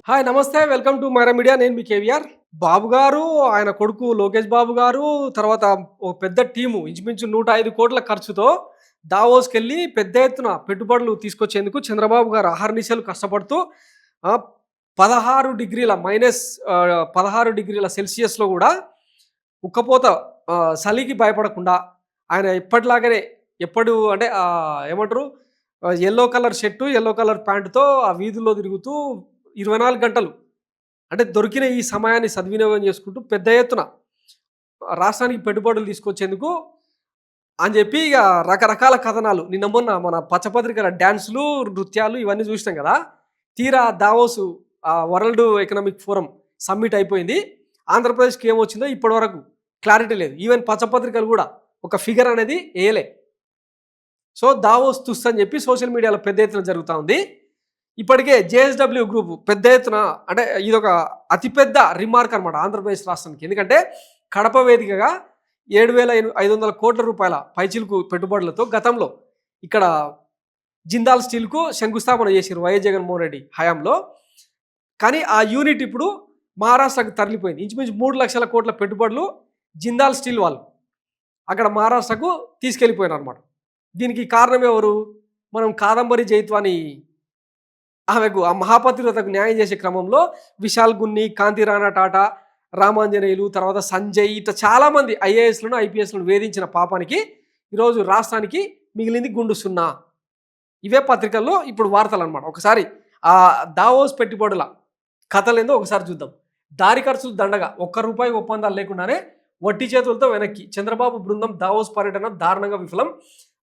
Hi నమస్తే. Welcome to Myra Media. నేను మీ కేవీఆర్. బాబు గారు, ఆయన కొడుకు లోకేష్ బాబు గారు, తర్వాత ఓ పెద్ద టీము ఇంచుమించు 105 కోట్ల ఖర్చుతో దావోస్‌కెళ్ళి పెద్ద ఎత్తున పెట్టుబడులు తీసుకొచ్చేందుకు చంద్రబాబు గారు అహర్నిశలు కష్టపడుతూ ఆహ్, 16 డిగ్రీల మైనస్ 16 డిగ్రీల సెల్సియస్‌లో గూడా ఉక్కపోత చలికి భయపడకుండా ఆయన ఎప్పటిలాగానే ఎప్పుడు అంటే ఏమంటారు yellow colour shirt, yellow colour ప్యాంట్‌తో ఆ వీధుల్లో తిరుగుతూ 24 గంటలు అంటే దొరికిన ఈ సమయాన్ని సద్వినియోగం చేసుకుంటూ పెద్ద ఎత్తున రాష్ట్రానికి పెట్టుబడులు తీసుకొచ్చేందుకు అని చెప్పి ఇక రకరకాల కథనాలు నిన్న మొన్న మన పచ్చపత్రికల డాన్సులు, నృత్యాలు ఇవన్నీ చూసినాం కదా! తీరా Davos world economic forum summit అయిపోయింది. ఆంధ్రప్రదేశ్‌కి ఏమొచ్చిందో ఇప్పటివరకు క్లారిటీ లేదు. ఈవెన్ పచ్చపత్రికలు కూడా ఒక ఫిగర్ అనేది ఎయలే. సో, దావోస్ తుస్ అని చెప్పి సోషల్ మీడియాలో పెద్ద ఎత్తున జరుగుతా ఉంది. ఇప్పటికే జేఎస్‌డబ్ల్యూ గ్రూప్ పెద్ద ఎత్తున అంటే ఇదొక అతిపెద్ద రిమార్క్ అనమాట ఆంధ్రప్రదేశ్ రాష్ట్రానికి. ఎందుకంటే కడప వేదికగా 7,500 కోట్ల రూపాయల పైచిలుకు పెట్టుబడులతో గతంలో ఇక్కడ జిందాల్ స్టీల్‌కు శంకుస్థాపన చేసిర్రు వైఎస్ జగన్మోహన్ రెడ్డి హయాంలో. కానీ ఆ యూనిట్ ఇప్పుడు మహారాష్ట్రకు తరలిపోయింది. ఇంచుమించు 3,00,000 కోట్ల పెట్టుబడులు జిందాల్ స్టీల్ వాళ్ళు అక్కడ మహారాష్ట్రకు తీసుకెళ్ళిపోయినారన్నమాట. దీనికి కారణం ఎవరు? మనం కాదంబరి జైత్వాని ఆమెకు ఆ మహాపతివ్రతకు న్యాయం చేసే క్రమంలో విశాల్ గున్ని, కాంతి రాణా టాటా, రామాంజనేయులు, తర్వాత సంజయ్ ఇట్లా చాలామంది ఐఏఎస్‌లను, ఐపీఎస్‌లను వేధించిన పాపానికి ఈరోజు రాష్ట్రానికి మిగిలింది గుండు సున్నా. ఇవే పత్రికల్లో ఇప్పుడు వార్తలన్నమాట. ఒకసారి ఆ దావోస్ పెట్టుబడుల కథలేందో ఒకసారి చూద్దాం. దారి ఖర్చులు దండగా ₹1 ఒప్పందాలు లేకుండానే వట్టి చేతులతో వెనక్కి చంద్రబాబు బృందం దావోస్ పర్యటన దారుణంగా విఫలం.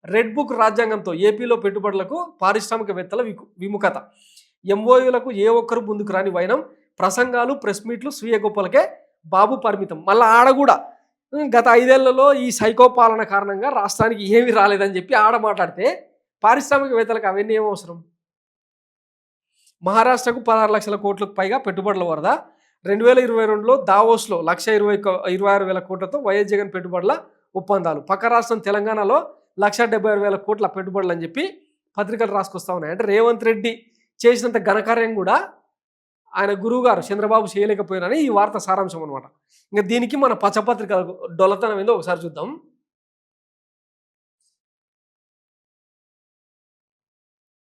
రెడ్ బుక్ రాజ్యాంగంతో ఏపీలో పెట్టుబడులకు పారిశ్రామికవేత్తల విముఖత. ఎంఓయూలకు ఏ ఒక్కరు ముందుకు రాని వైనం. ప్రసంగాలు, ప్రెస్ మీట్లు, స్వీయ గొప్పలకే బాబు పరిమితం. మళ్ళీ ఆడ కూడా గత 5 ఏళ్లలో ఈ సైకో పాలన కారణంగా రాష్ట్రానికి ఏమీ రాలేదని చెప్పి ఆడ మాట్లాడితే పారిశ్రామికవేత్తలకు అవన్నీ ఏం అవసరం? మహారాష్ట్రకు 16 లక్షల కోట్లకు పైగా పెట్టుబడుల వరద. 2022లో దావోస్లో 1,26,000 కోట్లతో వైఎస్ జగన్ పెట్టుబడుల ఒప్పందాలు. పక్క రాష్ట్రం తెలంగాణలో 1,76,000 కోట్ల పెట్టుబడులు అని చెప్పి పత్రికలు రాసుకొస్తా ఉన్నాయి. అంటే రేవంత్ రెడ్డి చేసినంత ఘనకార్యం కూడా ఆయన గురువుగారు చంద్రబాబు చేయలేకపోయినని ఈ వార్త సారాంశం అనమాట. ఇంకా దీనికి మన పచ్చపత్రికల డొల్లతనం ఏందో ఒకసారి చూద్దాం.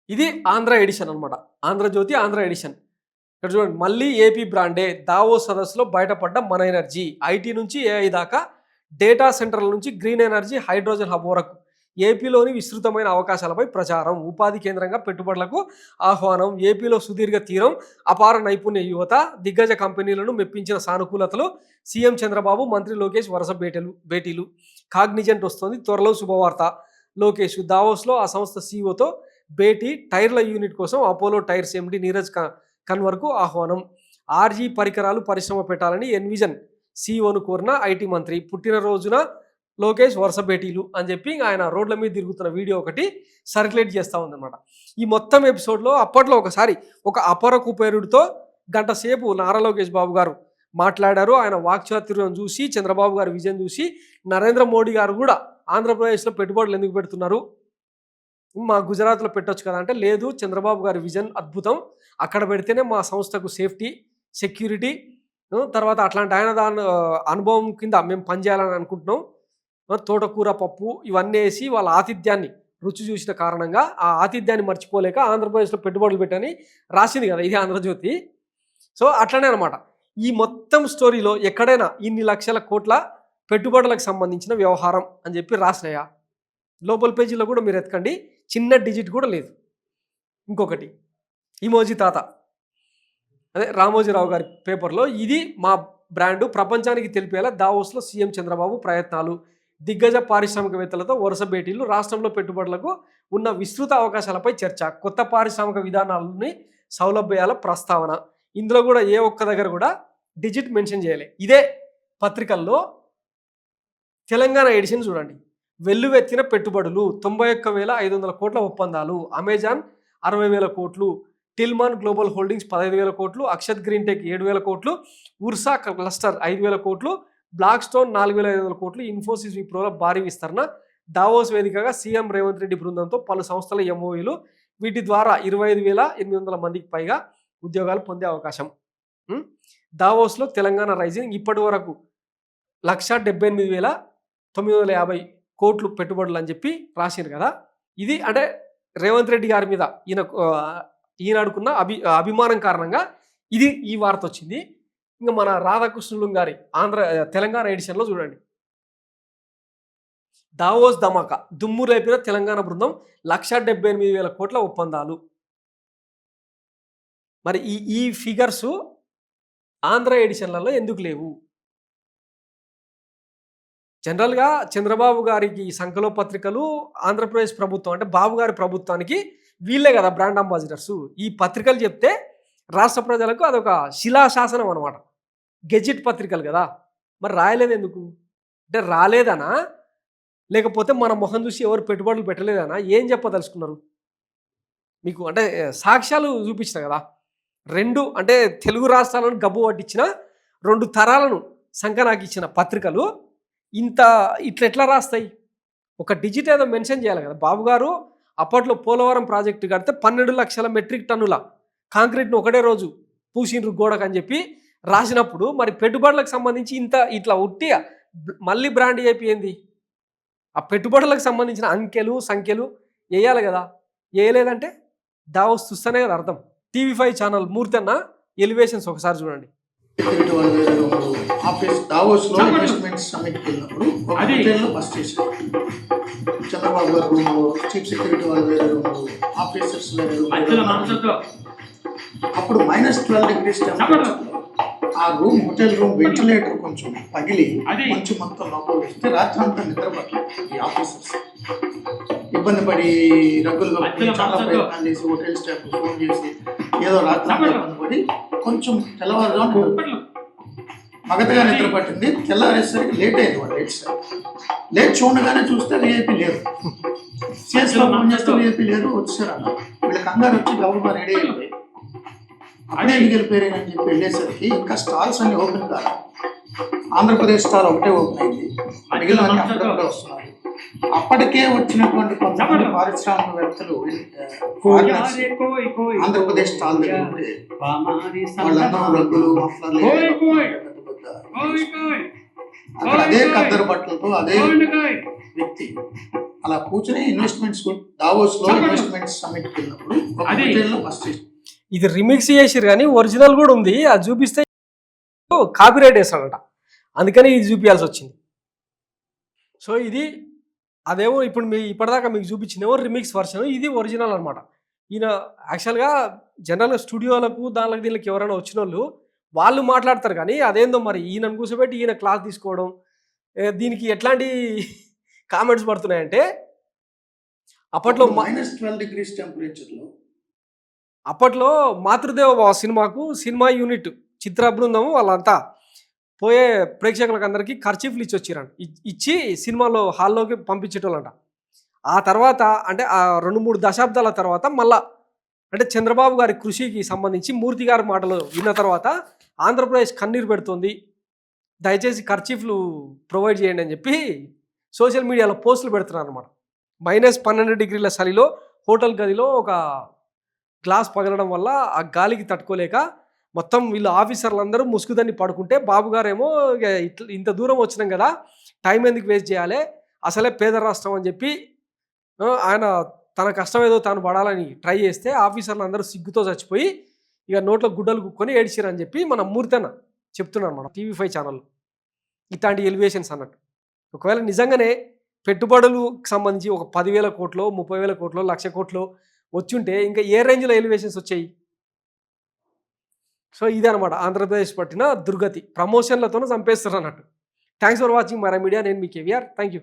ఇది ఆంధ్ర ఎడిషన్ అనమాట. ఆంధ్రజ్యోతి ఆంధ్ర ఎడిషన్. ఇక్కడ చూడండి, మళ్ళీ ఏపీ బ్రాండే దావోస్ సదస్సులో బయటపడ్డ మన ఎనర్జీ. ఐటీ నుంచి ఏఐ దాకా, డేటా సెంటర్ల నుంచి గ్రీన్ ఎనర్జీ, హైడ్రోజన్ హబ్ వరకు ఏపీలోని విస్తృతమైన అవకాశాలపై ప్రచారం. ఉపాధి కేంద్రంగా పెట్టుబడులకు ఆహ్వానం. ఏపీలో సుదీర్ఘ తీరం, అపార నైపుణ్య యువత, దిగ్గజ కంపెనీలను మెప్పించిన సానుకూలతలు. సీఎం చంద్రబాబు, మంత్రి లోకేష్ వరుస భేటీలు. కాగ్నిజెంట్ వస్తోంది, త్వరలో శుభవార్త. లోకేష్ దావోస్లో ఆ సంస్థ సీఈఓతో భేటీ. టైర్ల యూనిట్ కోసం అపోలో టైర్స్ ఎండి నీరజ్ కన్వర్కు ఆహ్వానం. ఆర్జీ పరికరాలు పరిశ్రమ పెట్టాలని ఎన్విజన్ సీఈఓను కోరిన ఐటీ మంత్రి. పుట్టినరోజున లోకేష్ వరుస భేటీలు అని చెప్పి ఆయన రోడ్ల మీద తిరుగుతున్న వీడియో ఒకటి సర్క్యులేట్ చేస్తూ ఉందన్నమాట. ఈ మొత్తం ఎపిసోడ్లో అప్పట్లో ఒకసారి ఒక అపర కుబేరుడితో గంట సేపు నారా లోకేష్ బాబు గారు మాట్లాడారు. ఆయన వాక్చాతుర్యం చూసి, చంద్రబాబు గారి విజన్ చూసి నరేంద్ర మోడీ గారు కూడా ఆంధ్రప్రదేశ్లో పెట్టుబడులు ఎందుకు పెడుతున్నారు, మా గుజరాత్లో పెట్టొచ్చు కదా అంటే, లేదు చంద్రబాబు గారి విజన్ అద్భుతం, అక్కడ పెడితేనే మా సంస్థకు సేఫ్టీ, సెక్యూరిటీ, తర్వాత అట్లాంటి ఆయన దాని అనుభవం కింద మేము పనిచేయాలని అనుకుంటున్నాం. తోటకూర పప్పు ఇవన్నీ వేసి వాళ్ళ ఆతిథ్యాన్ని రుచి చూసిన కారణంగా ఆ ఆతిథ్యాన్ని మర్చిపోలేక ఆంధ్రప్రదేశ్లో పెట్టుబడులు పెట్టని రాసింది కదా ఇది ఆంధ్రజ్యోతి. సో అట్లనే అనమాట. ఈ మొత్తం స్టోరీలో ఎక్కడైనా ఇన్ని లక్షల కోట్ల పెట్టుబడులకు సంబంధించిన వ్యవహారం అని చెప్పి రాసినాయా? లోపల పేజీలో కూడా మీరు ఎతకండి, చిన్న డిజిట్ కూడా లేదు. ఇంకొకటి ఇమోజీ తాత, అదే రామోజీరావు గారి పేపర్లో, ఇది మా బ్రాండు ప్రపంచానికి తెలిపేలా దావోస్లో సీఎం చంద్రబాబు ప్రయత్నాలు. దిగ్గజ పారిశ్రామికవేత్తలతో వరుస భేటీలు. రాష్ట్రంలో పెట్టుబడులకు ఉన్న విస్తృత అవకాశాలపై చర్చ. కొత్త పారిశ్రామిక విధానాలని సౌలభ్యాల ప్రస్తావన. ఇందులో కూడా ఏ ఒక్క దగ్గర కూడా డిజిట్ మెన్షన్ చేయలే. ఇదే పత్రికల్లో తెలంగాణ ఎడిషన్ చూడండి. వెల్లువెత్తిన పెట్టుబడులు, 91,500 కోట్ల ఒప్పందాలు. అమెజాన్ 60,000 కోట్లు, టిల్మాన్ గ్లోబల్ హోల్డింగ్స్ 15,000 కోట్లు, అక్షత్ గ్రీన్ టెక్ 7,000 కోట్లు, ఉర్సా క్లస్టర్ 5,000 కోట్లు, బ్లాక్ స్టోన్ 4,500 కోట్లు, ఇన్ఫోసిస్ విప్రోల భారీ విస్తరణ. దావోస్ వేదికగా సీఎం రేవంత్ రెడ్డి బృందంతో పలు సంస్థల ఎంఓయూలు. వీటి ద్వారా 25,800 మందికి పైగా ఉద్యోగాలు పొందే అవకాశం. దావోస్లో తెలంగాణ రైజింగ్ ఇప్పటి వరకు 1,78,950 కోట్లు పెట్టుబడులు అని చెప్పి రాసింది కదా. ఇది అంటే రేవంత్ రెడ్డి గారి మీద ఈయనడుకున్న అభిమానం కారణంగా ఈ వార్త వచ్చింది. ఇంకా మన రాధాకృష్ణులు గారి తెలంగాణ ఎడిషన్లో చూడండి, దావోస్ ధమాకా దుమ్ము రేపిన తెలంగాణ బృందం 1,78,000 కోట్ల ఒప్పందాలు. మరి ఈ ఫిగర్స్ ఆంధ్ర ఎడిషన్లలో ఎందుకు లేవు? జనరల్గా చంద్రబాబు గారికి సంకలో పత్రికలు ఆంధ్రప్రదేశ్ ప్రభుత్వం అంటే బాబు గారి ప్రభుత్వానికి వీళ్ళే కదా బ్రాండ్ అంబాసిడర్స్. ఈ పత్రికలు చెప్తే రాష్ట్ర ప్రజలకు అదొక శిలాశాసనం అనమాట, గెజిట్ పత్రికలు కదా. మరి రాయలేదు ఎందుకు? అంటే రాలేదనా, లేకపోతే మన మొహం చూసి ఎవరు పెట్టుబడులు పెట్టలేదనా, ఏం చెప్పదలుచుకున్నారు? మీకు అంటే సాక్ష్యాలు చూపించిన కదా. అంటే తెలుగు రాష్ట్రాలను గబ్బు పట్టించిన 2 తరాలను సంకనాకి ఇచ్చిన పత్రికలు ఇట్లా రాస్తాయి? ఒక డిజిట్ ఏదో మెన్షన్ చేయాలి కదా. బాబు గారు అప్పట్లో పోలవరం ప్రాజెక్టు కడితే 12 లక్షల మెట్రిక్ టన్నుల కాంక్రీట్ను ఒకటే రోజు పూసిండ్రు గోడకు అని చెప్పి రాసినప్పుడు, మరి పెట్టుబడులకు సంబంధించి ఇట్లా ఉట్టిగా మళ్ళీ బ్రాండ్ ఏంది? ఆ పెట్టుబడులకు సంబంధించిన అంకెలు సంఖ్యలు వేయాలి కదా. వేయలేదంటే దావోస్ చూస్తేనే కదా అర్థం. TV5 ఛానల్ మూర్తన్న ఎలివేషన్స్ ఒకసారి చూడండి. చంద్రబాబు గారు చీఫ్ సెక్రటరీ వాళ్ళు వేరే రూములు, ఆఫీసర్స్ వేరే రూములు. అప్పుడు -12 degrees టెంపరేచర్ ఆ రూమ్, హోటల్ రూమ్ వెంటిలేటర్ కొంచెం పగిలి మంచు మొత్తం లోపల వస్తే రాత్రి అంతా నిద్రపట్టలేదు ఈ ఆఫీసర్స్. ఇబ్బంది పడి రగ్గులు చాలా ప్రయత్నాలు చేసి హోటల్ స్టాఫ్ ఫోన్ చేసి ఏదో రాత్రి ఇబ్బంది పడి కొంచెం తెల్లవారుగా మగతగా నిద్ర పట్టింది. తెల్లవారేసరికి లేట్ అయింది. వాళ్ళు లేట్ చూడగానే చూస్తే విఐపీ లేరు. సిఎస్లో ఫోన్ చేస్తే విఐపీ లేరు, వచ్చారు అన్న. వీళ్ళ కంగారు వచ్చి గవర్నర్ రెడీ అయిపోయి అప్పుడే వెళ్ళిపోయారని చెప్పి వెళ్ళేసరికి ఇంకా స్టాల్స్ అన్ని ఓపెన్ కాదు. ఆంధ్రప్రదేశ్ స్టాల్ ఒకటే ఓపెన్ అయింది, మిగిలిన అప్పుడప్పుడే వస్తున్నారు. అప్పటికే వచ్చినటువంటి కొంతమంది పారిశ్రామికవేత్తలు ఆంధ్రప్రదేశ్ స్టాల్ దగ్గర ఉంటే వాళ్ళందరూ రగ్గులు మఫ్లర్లు అక్కడ అదే కద్దరు బట్టలతో అదే వ్యక్తి అలా కూర్చొని ఇన్వెస్ట్మెంట్స్ దావోస్ లో ఇన్వెస్ట్మెంట్ సమిట్ వెళ్ళినప్పుడు ఫస్ట్ ఇది రిమిక్స్ చేసిరు కానీ ఒరిజినల్ కూడా ఉంది. అది చూపిస్తే కాపీరైట్ వేస్తాడట, అందుకని ఇది చూపించాల్సి వచ్చింది. సో ఇది అదేమో ఇప్పుడు ఇప్పటిదాకా మీకు చూపించిందేమో రిమిక్స్ వర్షన్, ఇది ఒరిజినల్ అనమాట. ఈయన యాక్చువల్గా జనరల్గా స్టూడియోలకు దీనికి ఎవరైనా వచ్చిన వాళ్ళు మాట్లాడతారు కానీ అదేందో మరి ఈయనను కూర్చోబెట్టి ఈయన క్లాస్ తీసుకోవడం, దీనికి ఎట్లాంటి కామెంట్స్ పడుతున్నాయంటే అప్పట్లో -12 degrees టెంపరేచర్లో అప్పట్లో మాతృదేవ సినిమా యూనిట్ చిత్ర బృందం వాళ్ళంతా పోయే ప్రేక్షకులకు అందరికీ ఖర్చీఫ్లు ఇచ్చి సినిమాలో హాల్లోకి పంపించేటోళ్ళంట. ఆ తర్వాత అంటే ఆ 2-3 దశాబ్దాల తర్వాత మళ్ళా అంటే చంద్రబాబు గారి కృషికి సంబంధించి మూర్తి గారి మాటలు విన్న తర్వాత ఆంధ్రప్రదేశ్ కన్నీరు పెడుతుంది, దయచేసి ఖర్చీఫ్లు ప్రొవైడ్ చేయండి అని చెప్పి సోషల్ మీడియాలో పోస్టులు పెడుతున్నారు అనమాట. -12 degrees చలిలో హోటల్ గదిలో ఒక గ్లాస్ పగలడం వల్ల ఆ గాలికి తట్టుకోలేక మొత్తం వీళ్ళు ఆఫీసర్లు అందరూ ముసుగుదాన్ని పడుకుంటే బాబు గారేమో ఇంత దూరం వచ్చినాం కదా, టైం ఎందుకు వేస్ట్ చేయాలి, అసలే పేద రాష్ట్రం అని చెప్పి ఆయన తన కష్టం ఏదో తాను పడాలని ట్రై చేస్తే ఆఫీసర్లు అందరూ సిగ్గుతో చచ్చిపోయి ఇక నోట్లో గుడ్డలు కుక్కొని ఏడిచిరని చెప్పి మన మూర్తన్న చెప్తున్నాను అనమాట TV5 ఛానల్లో. ఇట్లాంటి ఎలివేషన్స్ అన్నట్టు ఒకవేళ నిజంగానే పెట్టుబడులకు సంబంధించి ఒక 10,000 కోట్లు 30,000 కోట్లు 1,00,000 కోట్లు వచ్చుంటే ఇంకా ఏ రేంజ్లో ఎలివేషన్స్ వచ్చాయి. సో ఇదే అనమాట ఆంధ్రప్రదేశ్ పట్టిన దుర్గతి, ప్రమోషన్లతోనే చంపేస్తారు అన్నట్టు. Thanks for watching my media. నేను మీ కేవీఆర్. Thank you.